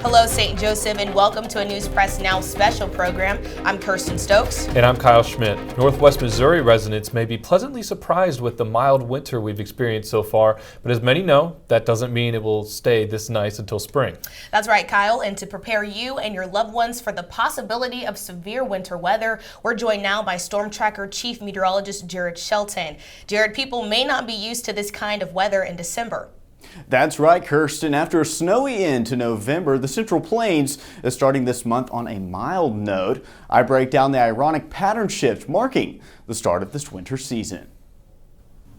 Hello, St. Joseph, and welcome to a News Press Now special program. I'm Kirsten Stokes. And I'm Kyle Schmidt. Northwest Missouri residents may be pleasantly surprised with the mild winter we've experienced so far, but as many know, that doesn't mean it will stay this nice until spring. That's right, Kyle, and to prepare you and your loved ones for the possibility of severe winter weather, we're joined now by Storm Tracker Chief Meteorologist Jared Shelton. Jared, people may not be used to this kind of weather in December. That's right, Kirsten. After a snowy end to November, the Central Plains is starting this month on a mild note. I break down the ironic pattern shift marking the start of this winter season.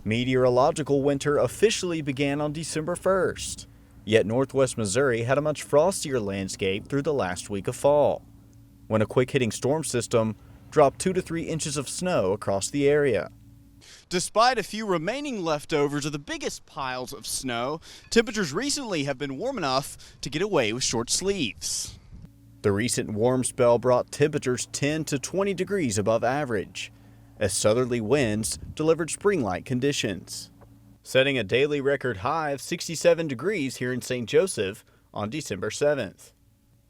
Meteorological winter officially began on December 1st. Yet Northwest Missouri had a much frostier landscape through the last week of fall, when a quick-hitting storm system dropped 2 to 3 inches of snow across the area. Despite a few remaining leftovers of the biggest piles of snow, temperatures recently have been warm enough to get away with short sleeves. The recent warm spell brought temperatures 10 to 20 degrees above average, as southerly winds delivered spring-like conditions, setting a daily record high of 67 degrees here in St. Joseph on December 7th.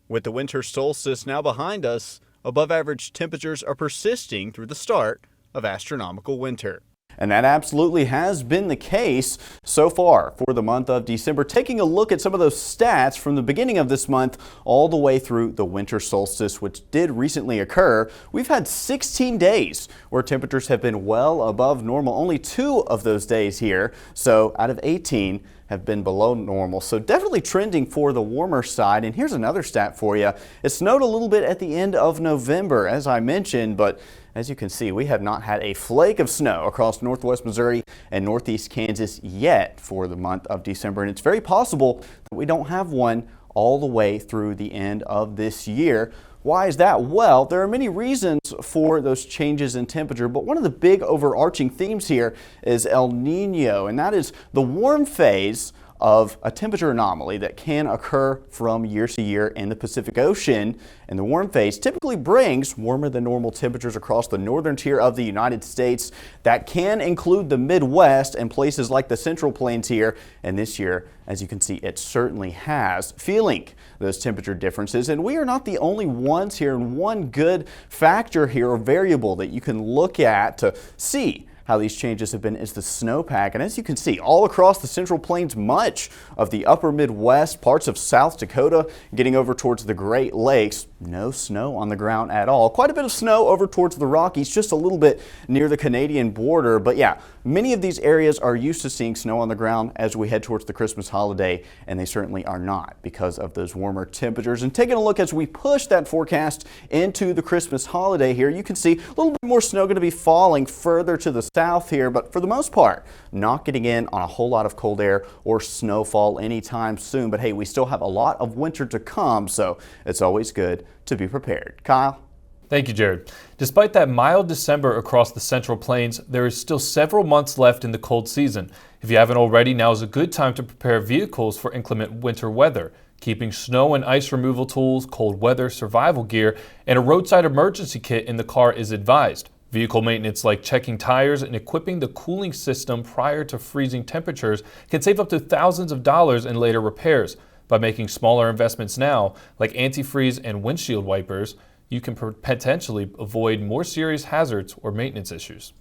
With the winter solstice now behind us, above-average temperatures are persisting through the start of astronomical winter. And that absolutely has been the case so far for the month of December. Taking a look at some of those stats from the beginning of this month all the way through the winter solstice, which did recently occur, we've had 16 days where temperatures have been well above normal. Only 2 of those days here, so out of 18, have been below normal. So definitely trending for the warmer side. And here's another stat for you. It snowed a little bit at the end of November, as I mentioned, but as you can see, we have not had a flake of snow across northwest Missouri and northeast Kansas yet for the month of December. And it's very possible that we don't have one all the way through the end of this year. Why is that? Well, there are many reasons for those changes in temperature, but one of the big overarching themes here is El Nino, and that is the warm phase of a temperature anomaly that can occur from year to year in the Pacific Ocean. And the warm phase typically brings warmer than normal temperatures across the northern tier of the United States. That can include the Midwest and places like the Central Plains here. And this year, as you can see, it certainly has, feeling those temperature differences. And we are not the only ones here. And one good factor here, or variable that you can look at to see how these changes have been, is the snowpack. And as you can see, all across the Central Plains, much of the upper Midwest, parts of South Dakota, getting over towards the Great Lakes, no snow on the ground at all. Quite a bit of snow over towards the Rockies, just a little bit near the Canadian border. But yeah, many of these areas are used to seeing snow on the ground as we head towards the Christmas holiday, and they certainly are not because of those warmer temperatures. And taking a look as we push that forecast into the Christmas holiday here, you can see a little bit more snow going to be falling further to the south here, but for the most part, not getting in on a whole lot of cold air or snowfall anytime soon. But hey, we still have a lot of winter to come, so it's always good to be prepared. Kyle? Thank you, Jared. Despite that mild December across the Central Plains, there is still several months left in the cold season. If you haven't already, now is a good time to prepare vehicles for inclement winter weather. Keeping snow and ice removal tools, cold weather survival gear, and a roadside emergency kit in the car is advised. Vehicle maintenance like checking tires and equipping the cooling system prior to freezing temperatures can save up to thousands of dollars in later repairs. By making smaller investments now, like antifreeze and windshield wipers, you can potentially avoid more serious hazards or maintenance issues.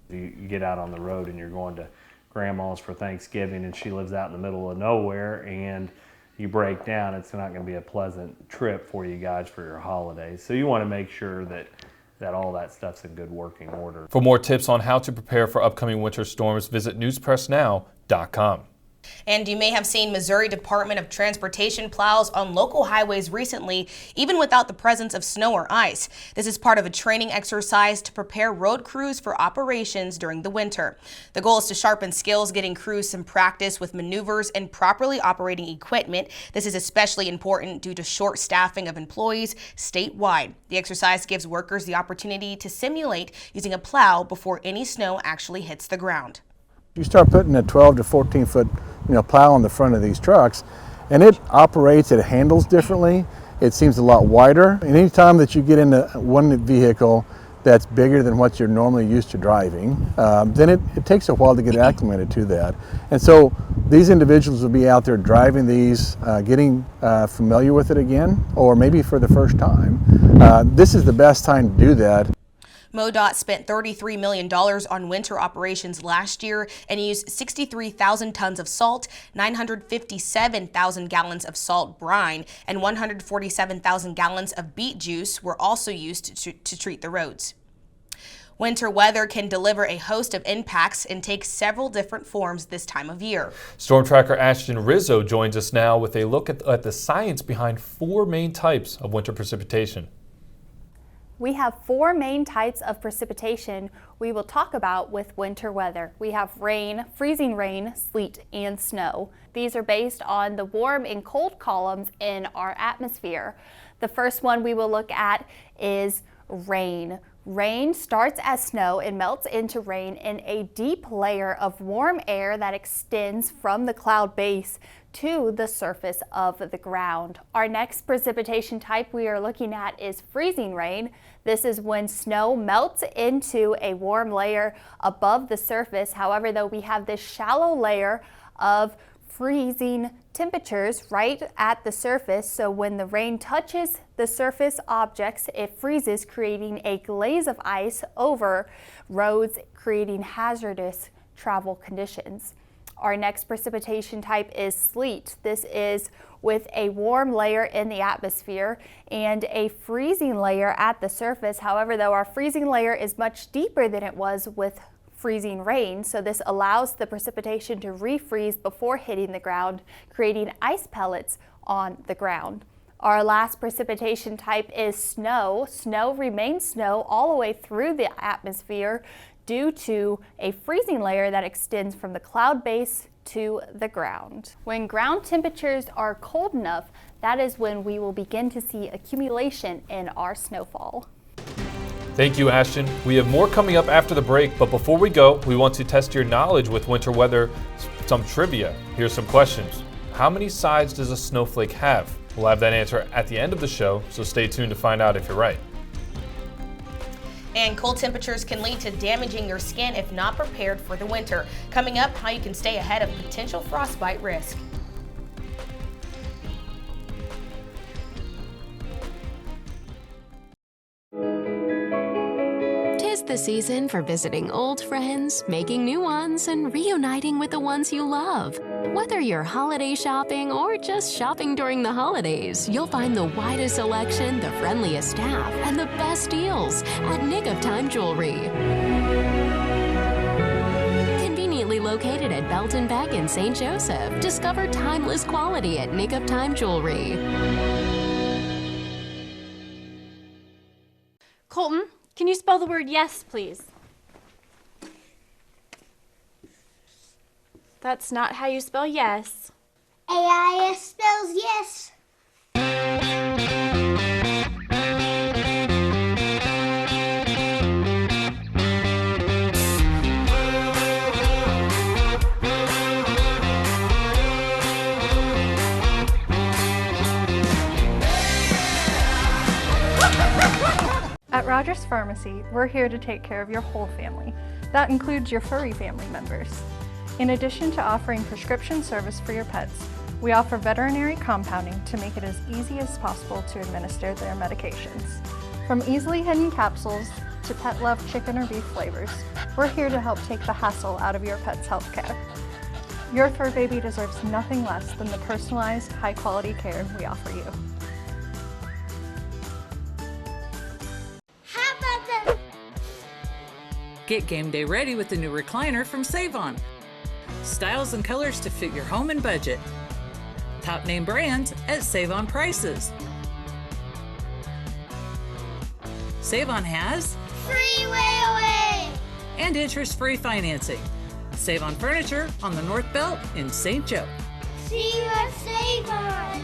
You get out on the road and you're going to grandma's for Thanksgiving and she lives out in the middle of nowhere and you break down, it's not going to be a pleasant trip for you guys for your holidays. So you want to make sure that all that stuff's in good working order. For more tips on how to prepare for upcoming winter storms, visit newspressnow.com. And you may have seen Missouri Department of Transportation plows on local highways recently, even without the presence of snow or ice. This is part of a training exercise to prepare road crews for operations during the winter. The goal is to sharpen skills, getting crews some practice with maneuvers and properly operating equipment. This is especially important due to short staffing of employees statewide. The exercise gives workers the opportunity to simulate using a plow before any snow actually hits the ground. You start putting a 12 to 14 foot plow on the front of these trucks, and it operates, it handles differently. It seems a lot wider. And anytime that you get into one vehicle that's bigger than what you're normally used to driving, then it takes a while to get acclimated to that. And so these individuals will be out there driving these, getting familiar with it again, or maybe for the first time. This is the best time to do that. MoDOT spent $33 million on winter operations last year and used 63,000 tons of salt, 957,000 gallons of salt brine, and 147,000 gallons of beet juice were also used to treat the roads. Winter weather can deliver a host of impacts and take several different forms this time of year. Storm Tracker Ashton Rizzo joins us now with a look at the science behind 4 main types of winter precipitation. We have 4 main types of precipitation we will talk about with winter weather. We have rain, freezing rain, sleet, and snow. These are based on the warm and cold columns in our atmosphere. The first one we will look at is rain. Rain starts as snow and melts into rain in a deep layer of warm air that extends from the cloud base to the surface of the ground. Our next precipitation type we are looking at is freezing rain. This is when snow melts into a warm layer above the surface. However, though, we have this shallow layer of freezing temperatures right at the surface, so when the rain touches the surface objects, it freezes, creating a glaze of ice over roads, creating hazardous travel conditions. Our next precipitation type is sleet. This is with a warm layer in the atmosphere and a freezing layer at the surface. However, though, our freezing layer is much deeper than it was with freezing rain, so this allows the precipitation to refreeze before hitting the ground, creating ice pellets on the ground. Our last precipitation type is snow. Snow remains snow all the way through the atmosphere due to a freezing layer that extends from the cloud base to the ground. When ground temperatures are cold enough, that is when we will begin to see accumulation in our snowfall. Thank you, Ashton. We have more coming up after the break, but before we go, we want to test your knowledge with winter weather, some trivia. Here's some questions. How many sides does a snowflake have? We'll have that answer at the end of the show, so stay tuned to find out if you're right. And cold temperatures can lead to damaging your skin if not prepared for the winter. Coming up, how you can stay ahead of potential frostbite risk. Tis the season for visiting old friends, making new ones, and reuniting with the ones you love. Whether you're holiday shopping or just shopping during the holidays, you'll find the widest selection, the friendliest staff, and the best deals at Nick of Time Jewelry. Conveniently located at Belton Beck in St. Joseph, discover timeless quality at Nick of Time Jewelry. Colton, can you spell the word yes, please? That's not how you spell yes. AIS spells yes. At Rogers Pharmacy, we're here to take care of your whole family. That includes your furry family members. In addition to offering prescription service for your pets, we offer veterinary compounding to make it as easy as possible to administer their medications. From easily hidden capsules to pet-loved chicken or beef flavors, we're here to help take the hassle out of your pet's health care. Your fur baby deserves nothing less than the personalized, high-quality care we offer you. Get game day ready with the new recliner from Save-On. Styles and colors to fit your home and budget. Top name brands at Save-On prices. Save-On has Free way away and interest-free financing. Save-On Furniture on the North Belt in St. Joe. See you at Save-On.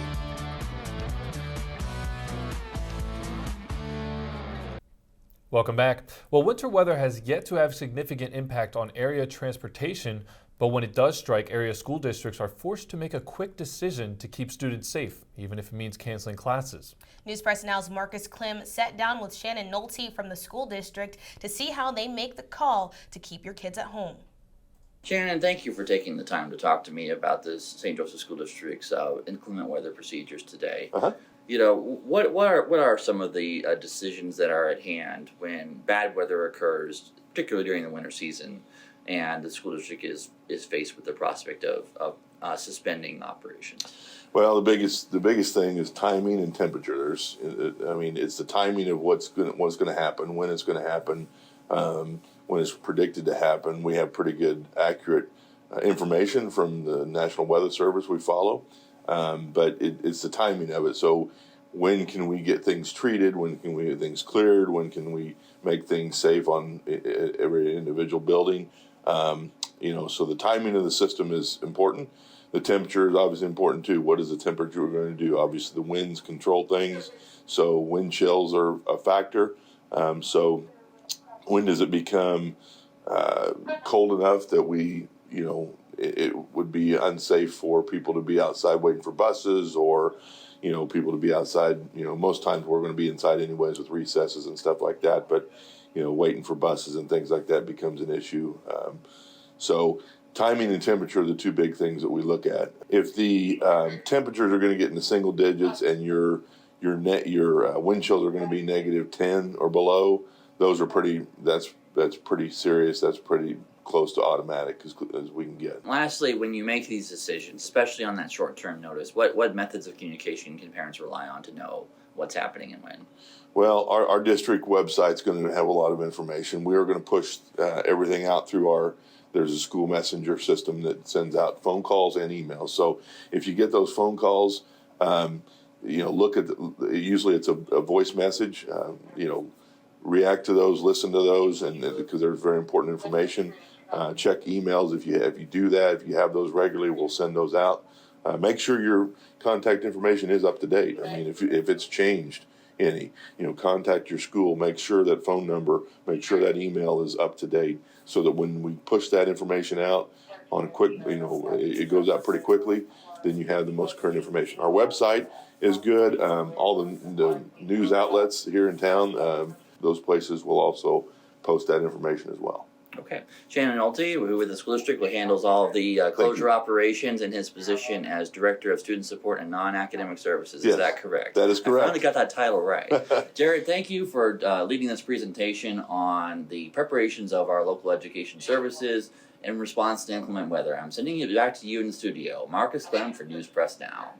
Welcome back. Well, winter weather has yet to have significant impact on area transportation, But when it does strike, area school districts are forced to make a quick decision to keep students safe, even if it means canceling classes. News Press Now's Marcus Klim sat down with Shannon Nolte from the school district to see how they make the call to keep your kids at home. Shannon, thank you for taking the time to talk to me about this St. Joseph School District's inclement weather procedures today. You know, what are some of the decisions that are at hand when bad weather occurs, particularly during the winter season, and the school district is faced with the prospect of suspending operations? Well, the biggest thing is timing and temperature. It's the timing of what's going to happen, when it's going to happen, when it's predicted to happen. We have pretty good, accurate information from the National Weather Service we follow, but it's the timing of it. So when can we get things treated? When can we get things cleared? When can we make things safe on every individual building? So the timing of the system is important. The temperature is obviously important too. What is the temperature we're going to do? Obviously the winds control things, so wind chills are a factor. So when does it become cold enough that it would be unsafe for people to be outside waiting for buses, or people to be outside? Most times we're going to be inside anyways with recesses and stuff like that, but waiting for buses and things like that becomes an issue. So timing and temperature are the two big things that we look at. If the temperatures are going to get in the single digits and your wind chills are going to be -10 or below, those are that's pretty serious. That's pretty close to automatic as we can get. Lastly, when you make these decisions, especially on that short-term notice, what methods of communication can parents rely on to know what's happening and when? Well, our district website's going to have a lot of information. We are going to push everything out through there's a school messenger system that sends out phone calls and emails. So if you get those phone calls, look at usually it's a voice message. React to those, listen to those, and because there's very important information. Check emails if you do that. If you have those regularly, we'll send those out. Make sure your contact information is up to date. I mean, if it's changed contact your school. Make sure that phone number, make sure that email is up to date, so that when we push that information out on a quick, it goes out pretty quickly. Then you have the most current information. Our website is good. All the news outlets here in town, those places will also post that information as well. Okay. Shannon Nolte, who with the school district handles all of the closure operations in his position as Director of Student Support and Non-Academic Services. Yes, is that correct? That is correct. I finally got that title right. Jared, thank you for leading this presentation on the preparations of our local education services in response to inclement weather. I'm sending it back to you in the studio. Marcus Klim for News Press Now.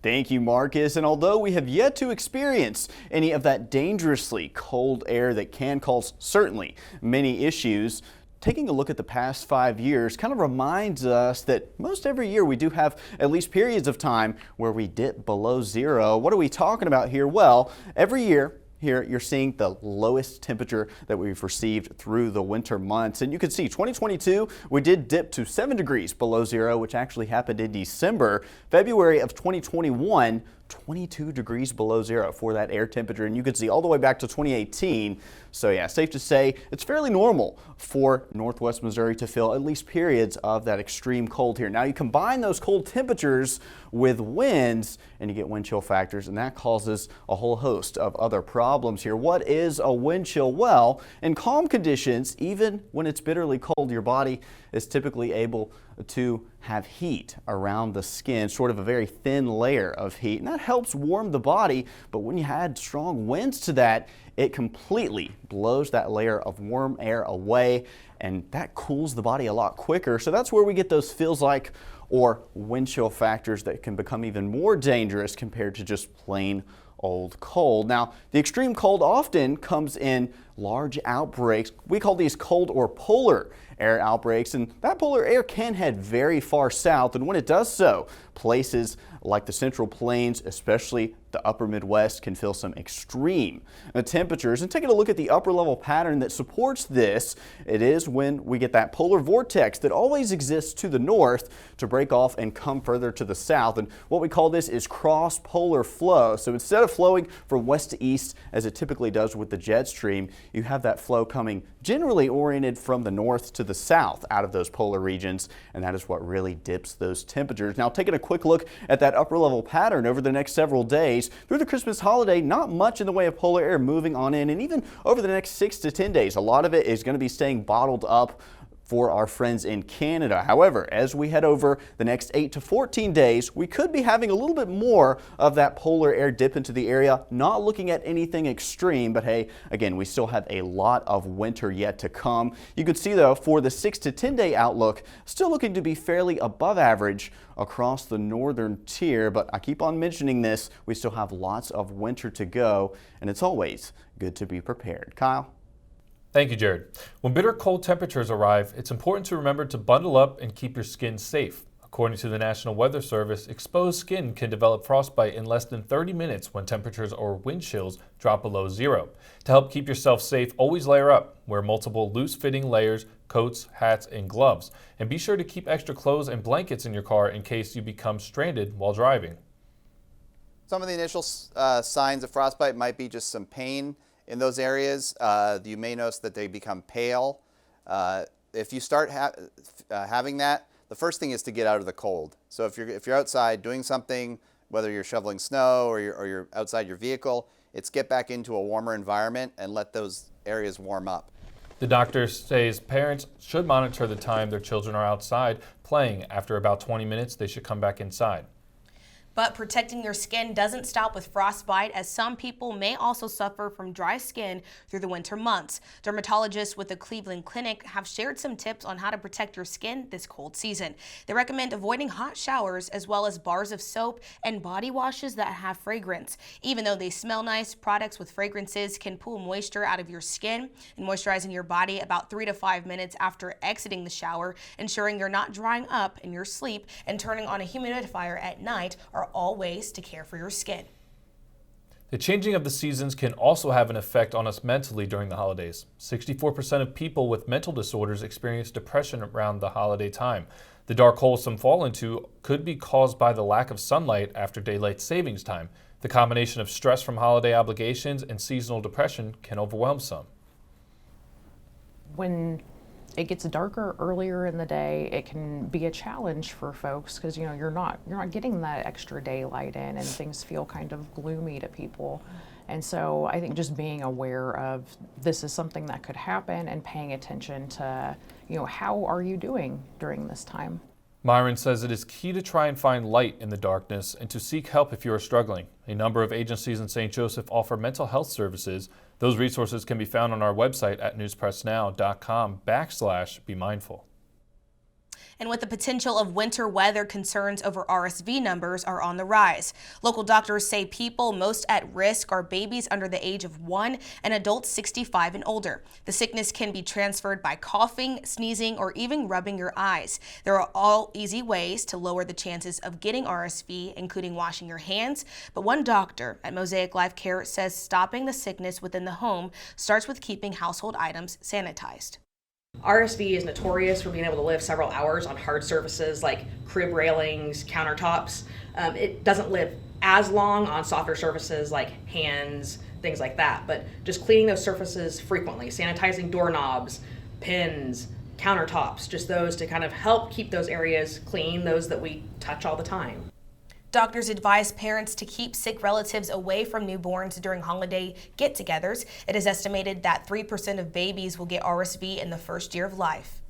Thank you, Marcus. And although we have yet to experience any of that dangerously cold air that can cause certainly many issues, taking a look at the past 5 years kind of reminds us that most every year we do have at least periods of time where we dip below zero. What are we talking about here? Well, every year, here you're seeing the lowest temperature that we've received through the winter months. And you can see 2022, we did dip to 7 degrees below zero, which actually happened in December. February of 2021, 22 degrees below zero for that air temperature. And you can see all the way back to 2018. So yeah, safe to say it's fairly normal for Northwest Missouri to feel at least periods of that extreme cold here. Now you combine those cold temperatures with winds and you get wind chill factors, and that causes a whole host of other problems here. What is a wind chill? Well, in calm conditions, even when it's bitterly cold, your body is typically able to have heat around the skin, sort of a very thin layer of heat, and that helps warm the body. But when you add strong winds to that, it completely blows that layer of warm air away, and that cools the body a lot quicker. So that's where we get those feels like or wind chill factors that can become even more dangerous compared to just plain old cold. Now, the extreme cold often comes in large outbreaks. We call these cold or polar air outbreaks, and that polar air can head very far south, and when it does so, places like the Central Plains, especially the upper Midwest, can feel some extreme temperatures. And taking a look at the upper level pattern that supports this, it is when we get that polar vortex that always exists to the north to break off and come further to the south. And what we call this is cross-polar flow. So instead of flowing from west to east as it typically does with the jet stream, you have that flow coming generally oriented from the north to the south out of those polar regions, and that is what really dips those temperatures. Now, taking a quick look at that upper level pattern over the next several days through the Christmas holiday, not much in the way of polar air moving on in, and even over the next 6 to 10 days, a lot of it is going to be staying bottled up for our friends in Canada. However, as we head over the next 8 to 14 days, we could be having a little bit more of that polar air dip into the area. Not looking at anything extreme, but hey, again, we still have a lot of winter yet to come. You can see though, for the 6 to 10 day outlook, still looking to be fairly above average across the northern tier, but I keep on mentioning this, we still have lots of winter to go, and it's always good to be prepared. Kyle? Thank you, Jared. When bitter cold temperatures arrive, it's important to remember to bundle up and keep your skin safe. According to the National Weather Service, exposed skin can develop frostbite in less than 30 minutes when temperatures or wind chills drop below zero. To help keep yourself safe, always layer up. Wear multiple loose-fitting layers, coats, hats, and gloves. And be sure to keep extra clothes and blankets in your car in case you become stranded while driving. Some of the initial signs of frostbite might be just some pain in those areas. You may notice that they become pale. If you start having that, the first thing is to get out of the cold. So if you're outside doing something, whether you're shoveling snow or you're outside your vehicle, it's get back into a warmer environment and let those areas warm up. The doctor says parents should monitor the time their children are outside playing. After about 20 minutes, they should come back inside. But protecting your skin doesn't stop with frostbite, as some people may also suffer from dry skin through the winter months. Dermatologists with the Cleveland Clinic have shared some tips on how to protect your skin this cold season. They recommend avoiding hot showers as well as bars of soap and body washes that have fragrance. Even though they smell nice, products with fragrances can pull moisture out of your skin, and moisturizing your body about 3 to 5 minutes after exiting the shower, ensuring you're not drying up in your sleep, and turning on a humidifier at night are all ways to care for your skin. The changing of the seasons can also have an effect on us mentally during the holidays. 64% of people with mental disorders experience depression around the holiday time. The dark hole some fall into could be caused by the lack of sunlight after daylight savings time. The combination of stress from holiday obligations and seasonal depression can overwhelm some. When it gets darker earlier in the day, it can be a challenge for folks because you're not getting that extra daylight in, and things feel kind of gloomy to people. And so I think just being aware of this is something that could happen and paying attention to how are you doing during this time. Myron says it is key to try and find light in the darkness and to seek help if you are struggling. A number of agencies in St. Joseph offer mental health services. Those resources can be found on our website at newspressnow.com/BeMindful. And with the potential of winter weather, concerns over RSV numbers are on the rise. Local doctors say people most at risk are babies under the age of 1 and adults 65 and older. The sickness can be transferred by coughing, sneezing, or even rubbing your eyes. There are all easy ways to lower the chances of getting RSV, including washing your hands. But one doctor at Mosaic Life Care says stopping the sickness within the home starts with keeping household items sanitized. RSV is notorious for being able to live several hours on hard surfaces like crib railings, countertops. It doesn't live as long on softer surfaces like hands, things like that, but just cleaning those surfaces frequently, sanitizing doorknobs, pins, countertops, just those to kind of help keep those areas clean, those that we touch all the time. Doctors advise parents to keep sick relatives away from newborns during holiday get-togethers. It is estimated that 3% of babies will get RSV in the first year of life.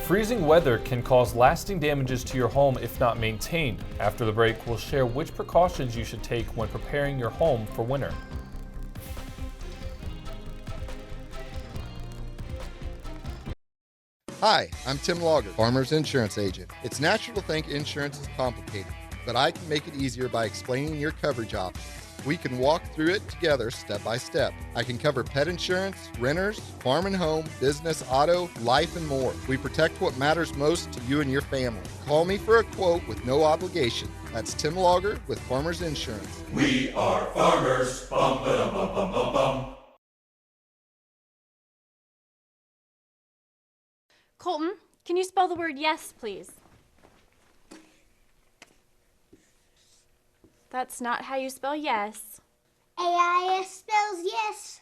Freezing weather can cause lasting damages to your home if not maintained. After the break, we'll share which precautions you should take when preparing your home for winter. Hi, I'm Tim Logger, Farmers Insurance Agent. It's natural to think insurance is complicated, but I can make it easier by explaining your coverage options. We can walk through it together step by step. I can cover pet insurance, renters, farm and home, business, auto, life, and more. We protect what matters most to you and your family. Call me for a quote with no obligation. That's Tim Logger with Farmers Insurance. We are farmers. Bum, ba-dum, bum, bum, bum, bum. Colton, can you spell the word yes, please? That's not how you spell yes. AIS spells yes.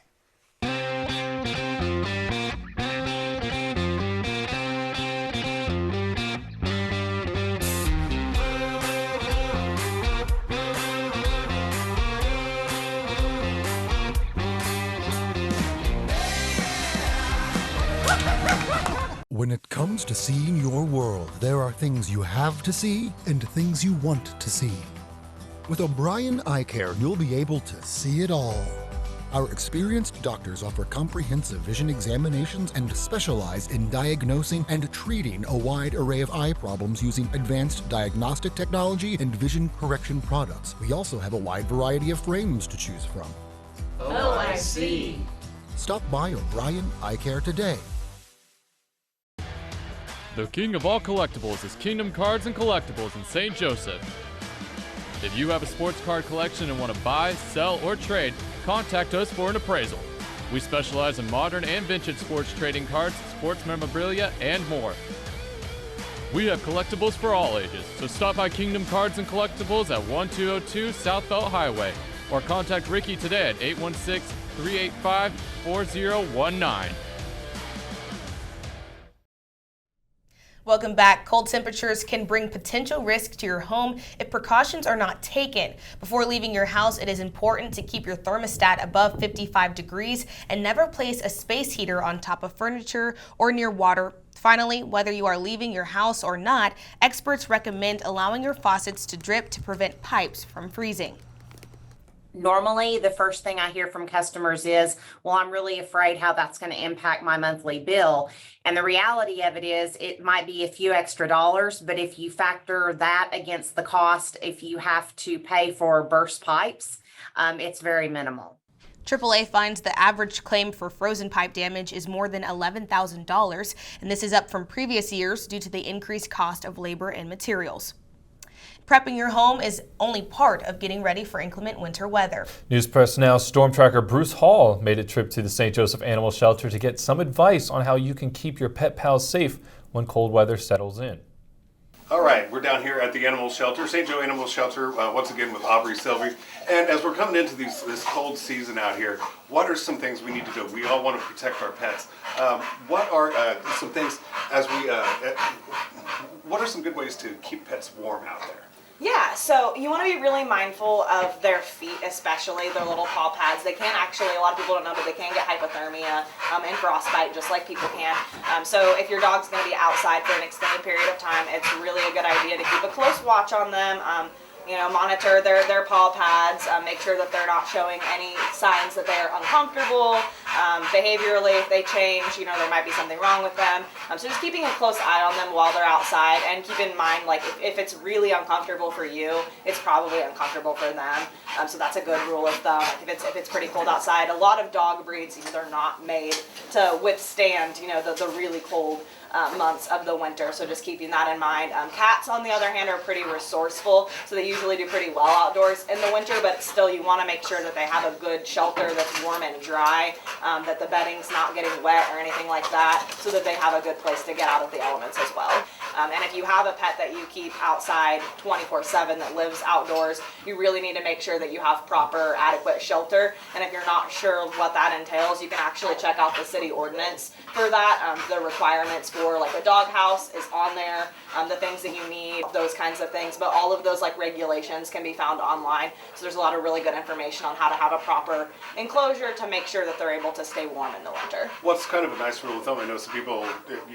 When it comes to seeing your world, there are things you have to see and things you want to see. With O'Brien Eye Care, you'll be able to see it all. Our experienced doctors offer comprehensive vision examinations and specialize in diagnosing and treating a wide array of eye problems using advanced diagnostic technology and vision correction products. We also have a wide variety of frames to choose from. Oh, I see. Stop by O'Brien Eye Care today. The king of all collectibles is Kingdom Cards and Collectibles in St. Joseph. If you have a sports card collection and want to buy, sell, or trade, contact us for an appraisal. We specialize in modern and vintage sports trading cards, sports memorabilia, and more. We have collectibles for all ages, so stop by Kingdom Cards and Collectibles at 1202 South Belt Highway, or contact Ricky today at 816-385-4019. Welcome back. Cold temperatures can bring potential risk to your home if precautions are not taken. Before leaving your house, it is important to keep your thermostat above 55 degrees and never place a space heater on top of furniture or near water. Finally, whether you are leaving your house or not, experts recommend allowing your faucets to drip to prevent pipes from freezing. Normally, the first thing I hear from customers is, well, I'm really afraid how that's going to impact my monthly bill. And the reality of it is it might be a few extra dollars, but if you factor that against the cost, if you have to pay for burst pipes, it's very minimal. AAA finds the average claim for frozen pipe damage is more than $11,000, and this is up from previous years due to the increased cost of labor and materials. Prepping your home is only part of getting ready for inclement winter weather. News Press Now storm tracker Bruce Hall made a trip to the St. Joseph Animal Shelter to get some advice on how you can keep your pet pals safe when cold weather settles in. All right, we're down here at the animal shelter, St. Joe Animal Shelter, once again with Aubrey Sylvie. And as we're coming into this cold season out here, what are some things we need to do? We all want to protect our pets. What are some things what are some good ways to keep pets warm out there? Yeah, so you want to be really mindful of their feet, especially their little paw pads. They can actually, a lot of people don't know, but they can get hypothermia and frostbite just like people can. So if your dog's going to be outside for an extended period of time, it's really a good idea to keep a close watch on them. Monitor their paw pads, make sure that they're not showing any signs that they are uncomfortable. Behaviorally, if they change, there might be something wrong with them. So just keeping a close eye on them while they're outside, and keep in mind, like, if it's really uncomfortable for you, it's probably uncomfortable for them. So that's a good rule of thumb. Like if it's pretty cold outside, a lot of dog breeds, they're not made to withstand, the really cold months of the winter, so just keeping that in mind. Cats, on the other hand, are pretty resourceful, so they usually do pretty well outdoors in the winter, but still you want to make sure that they have a good shelter that's warm and dry, that the bedding's not getting wet or anything like that, so that they have a good place to get out of the elements as well. And if you have a pet that you keep outside 24/7 that lives outdoors, you really need to make sure that you have proper, adequate shelter. And if you're not sure what that entails, you can actually check out the city ordinance for that. The requirements for like a dog house is on there, the things that you need, those kinds of things. But all of those like regulations can be found online. So there's a lot of really good information on how to have a proper enclosure to make sure that they're able to stay warm in the winter. What's kind of a nice rule of thumb? I know some people,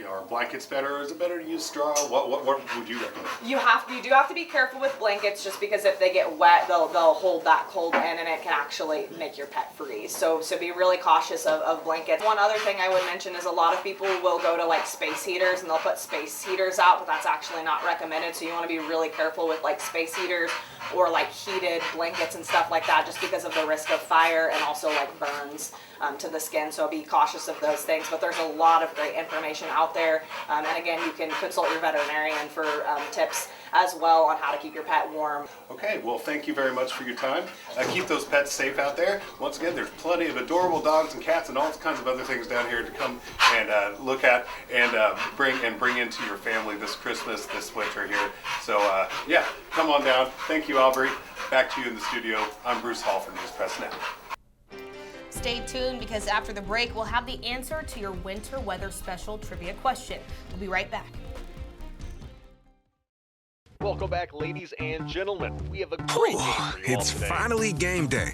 are blankets better? Is it better to use straw? What would you recommend? You do have to be careful with blankets, just because if they get wet, they'll hold that cold in, and it can actually make your pet freeze. So be really cautious of blankets. One other thing I would mention is a lot of people will go to like space heaters, and they'll put space heaters out, but that's actually not recommended. So you want to be really careful with like space heaters or like heated blankets and stuff like that, just because of the risk of fire and also like burns to the skin. So be cautious of those things. But there's a lot of great information out there, and again, you can consult your veterinarian for tips as well on how to keep your pet warm. Okay, well, thank you very much for your time. Keep those pets safe out there. Once again, there's plenty of adorable dogs and cats and all kinds of other things down here to come and look at and bring into your family this Christmas, this winter here. So yeah, come on down. Thank you, Aubrey. Back to you in the studio. I'm Bruce Hall for News Press Now. Stay tuned, because after the break, we'll have the answer to your winter weather special trivia question. We'll be right back. Welcome back, ladies and gentlemen. We have a great game for you all It's today. finally game day,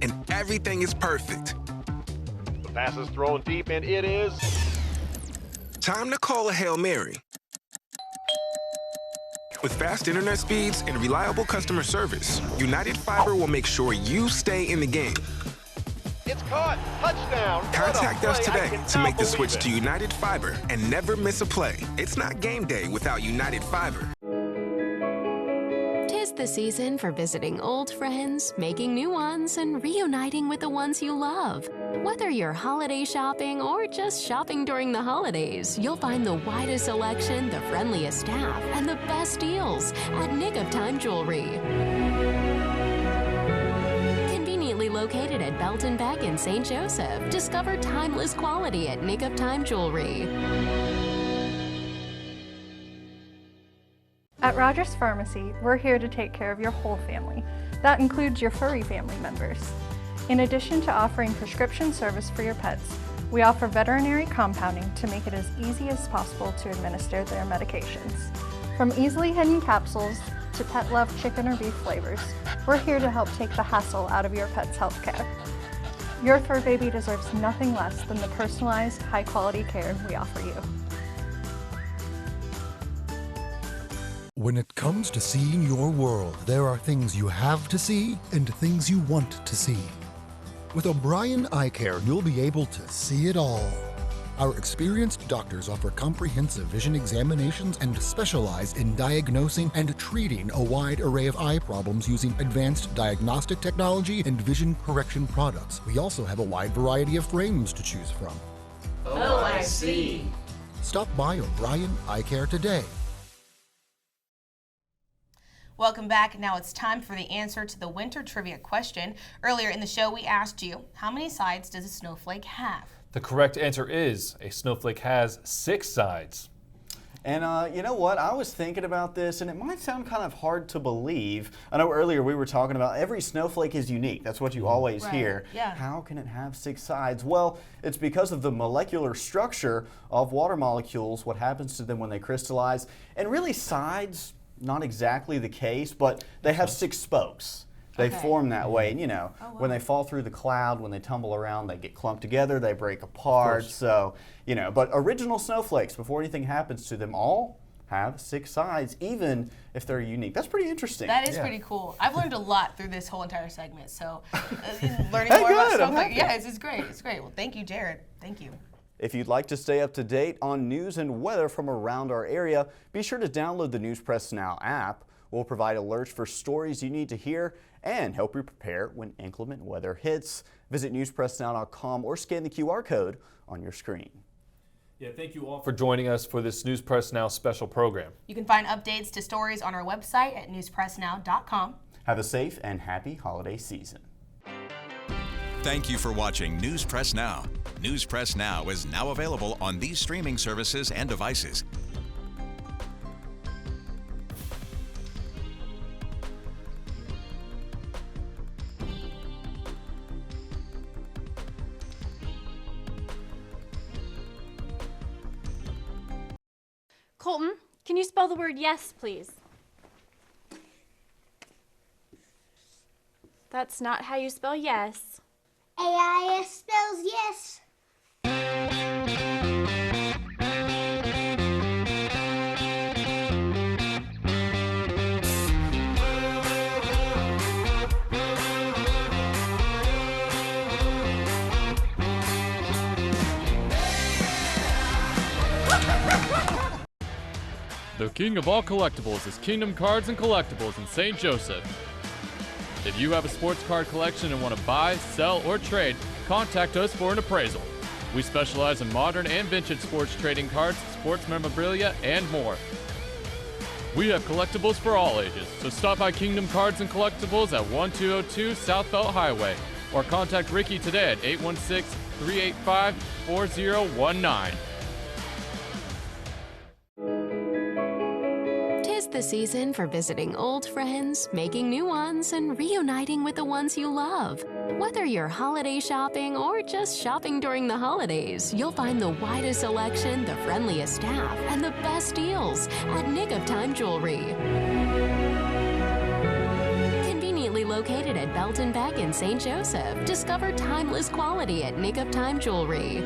and everything is perfect. The pass is thrown deep, and it is Time to call a Hail Mary. With fast internet speeds and reliable customer service, United Fiber will make sure you stay in the game. It's caught. Touchdown. Contact us today to make the switch to United Fiber and never miss a play. It's not game day without United Fiber. 'Tis the season for visiting old friends, making new ones, and reuniting with the ones you love. Whether you're holiday shopping or just shopping during the holidays, you'll find the widest selection, the friendliest staff, and the best deals at Nick of Time Jewelry. Conveniently located at Belton Beck in St. Joseph, discover timeless quality at Nick of Time Jewelry. At Rogers Pharmacy, we're here to take care of your whole family. That includes your furry family members. In addition to offering prescription service for your pets, we offer veterinary compounding to make it as easy as possible to administer their medications. From easily hidden capsules to pet love chicken or beef flavors, we're here to help take the hassle out of your pet's health care. Your fur baby deserves nothing less than the personalized, high-quality care we offer you. When it comes to seeing your world, there are things you have to see and things you want to see. With O'Brien Eye Care, you'll be able to see it all. Our experienced doctors offer comprehensive vision examinations and specialize in diagnosing and treating a wide array of eye problems using advanced diagnostic technology and vision correction products. We also have a wide variety of frames to choose from. Oh, I see. Stop by O'Brien Eye Care today. Welcome back. Now it's time for the answer to the winter trivia question. Earlier in the show, we asked you, how many sides does a snowflake have? The correct answer is a snowflake has 6 sides. And you know what? I was thinking about this, and it might sound kind of hard to believe. I know earlier we were talking about every snowflake is unique. That's what you always hear. Yeah. How can it have 6 sides? Well, it's because of the molecular structure of water molecules, what happens to them when they crystallize. And really sides, not exactly the case, but they have 6 spokes. They form that way, and you know, when they fall through the cloud, when they tumble around, they get clumped together, they break apart. So, you know, but original snowflakes, before anything happens to them, all have 6 sides, even if they're unique. That's pretty interesting. That is pretty cool. I've learned a lot through this whole entire segment, so learning more about snowflakes. Yeah, it's great. It's great. Well, thank you, Jared. Thank you. If you'd like to stay up to date on news and weather from around our area, be sure to download the News Press Now app. We'll provide alerts for stories you need to hear and help you prepare when inclement weather hits. Visit newspressnow.com or scan the QR code on your screen. Yeah, thank you all for joining us for this News Press Now special program. You can find updates to stories on our website at newspressnow.com. Have a safe and happy holiday season. Thank you for watching News Press Now. News Press Now is now available on these streaming services and devices. Colton, can you spell the word yes, please? That's not how you spell yes. AIS spells yes. The king of all collectibles is Kingdom Cards and Collectibles in St. Joseph. If you have a sports card collection and want to buy, sell, or trade, contact us for an appraisal. We specialize in modern and vintage sports trading cards, sports memorabilia, and more. We have collectibles for all ages, so stop by Kingdom Cards and Collectibles at 1202 South Belt Highway or contact Ricky today at 816-385-4019. Tis the season for visiting old friends, making new ones, and reuniting with the ones you love. Whether you're holiday shopping or just shopping during the holidays, you'll find the widest selection, the friendliest staff, and the best deals at Nick of Time Jewelry. Conveniently located at Belton Beck in St. Joseph, discover timeless quality at Nick of Time Jewelry.